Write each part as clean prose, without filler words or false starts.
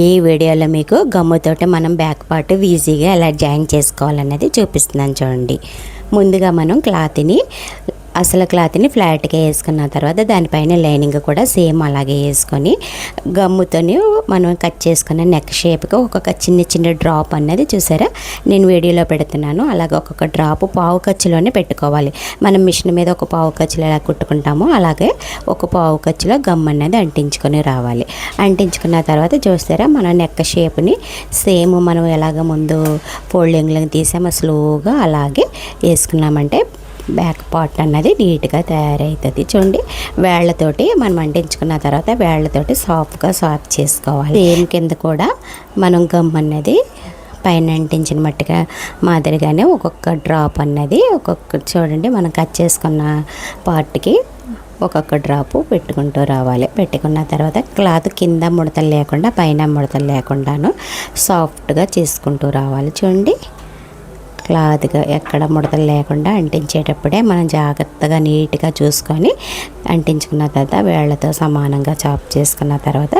ఈ వీడియోలో మీకు గమ్ముతోటి మనం బ్యాక్ పార్ట్ ఈజీగా ఎలా జాయిన్ చేసుకోవాలనేది చూపిస్తున్నాను చూడండి. ముందుగా మనం అసలు క్లాత్ని ఫ్లాట్గా వేసుకున్న తర్వాత దానిపైన లైనింగ్ కూడా సేమ్ అలాగే వేసుకొని గమ్ముతోని మనం కట్ చేసుకున్న నెక్ షేప్కి ఒక్కొక్క చిన్న డ్రాప్ అనేది చూసారా నేను వీడియోలో పెడుతున్నాను. అలాగే ఒక్కొక్క డ్రాప్ పావు ఖర్చులోనే పెట్టుకోవాలి. మనం మిషన్ మీద ఒక పావు ఖర్చులో ఎలా కుట్టుకుంటామో అలాగే ఒక పావు ఖర్చులో గమ్ అనేది అంటించుకొని రావాలి. అంటించుకున్న తర్వాత చూస్తారా మన నెక్ షేప్ని సేమ్ మనం ఎలాగ ముందు ఫోల్డింగ్లను తీసామో స్లోగా అలాగే వేసుకున్నామంటే బ్యాక్ పార్ట్ అన్నది నీట్గా తయారవుతుంది. చూడండి, వేళ్లతోటి మనం అంటించుకున్న తర్వాత వేళ్లతోటి సాఫ్ట్గా సాఫ్ చేసుకోవాలి. సేమ్ కింద కూడా మనం గమ్ అన్నది పైన అంటించిన మట్టుగా మాదిరిగానే ఒక్కొక్క డ్రాప్ అన్నది చూడండి మనం కట్ చేసుకున్న పార్ట్కి ఒక్కొక్క డ్రాపు పెట్టుకుంటూ రావాలి. పెట్టుకున్న తర్వాత క్లాత్ కింద ముడతలు లేకుండా పైన ముడతలు లేకుండాను సాఫ్ట్గా చేసుకుంటూ రావాలి. చూడండి, క్లాత్గా ఎక్కడ ముడతలు లేకుండా అంటించేటప్పుడే మనం జాగ్రత్తగా నీట్గా చూసుకొని అంటించుకున్న తర్వాత వేళ్లతో సమానంగా చాప్ చేసుకున్న తర్వాత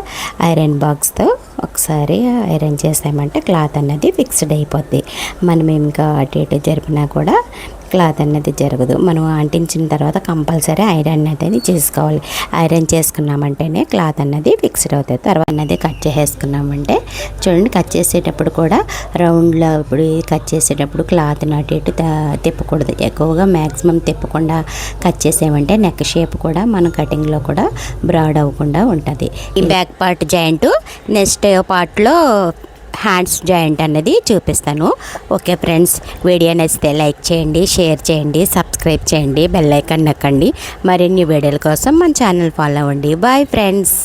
ఐరన్ బాక్స్తో ఒకసారి ఐరన్ చేసామంటే క్లాత్ అన్నది ఫిక్స్డ్ అయిపోద్ది. మనం ఇంకా అటు ఇటు జరిపినా కూడా క్లాత్ అనేది జరగదు. మనం అంటించిన తర్వాత కంపల్సరీ ఐరన్ అనేది చేసుకోవాలి. ఐరన్ చేసుకున్నామంటేనే క్లాత్ అన్నది ఫిక్స్డ్ అవుతుంది. తర్వాత అనేది కట్ చేసేసుకున్నామంటే చూడండి, కట్ చేసేటప్పుడు కూడా రౌండ్లో ఇప్పుడు కట్ చేసేటప్పుడు క్లాత్ని అటు ఇటు తిప్పకూడదు. ఎక్కువగా మ్యాక్సిమం తిప్పకుండా కట్ చేసామంటే నెక్ షేప్ కూడా మన కటింగ్లో కూడా బ్రాడ్ అవ్వకుండా ఉంటుంది. ఈ బ్యాక్ పార్ట్ జాయింట్ నెక్స్ట్ పార్ట్లో హ్యాండ్స్ జాయింట్ అన్నది చూపిస్తాను. ఓకే ఫ్రెండ్స్, వీడియో నచ్చితే లైక్ చేయండి, షేర్ చేయండి, సబ్స్క్రైబ్ చేయండి, బెల్ ఐకాన్ నొక్కండి. మరిన్ని వీడియోల కోసం మన ఛానల్ ఫాలో అవ్వండి. Bye friends.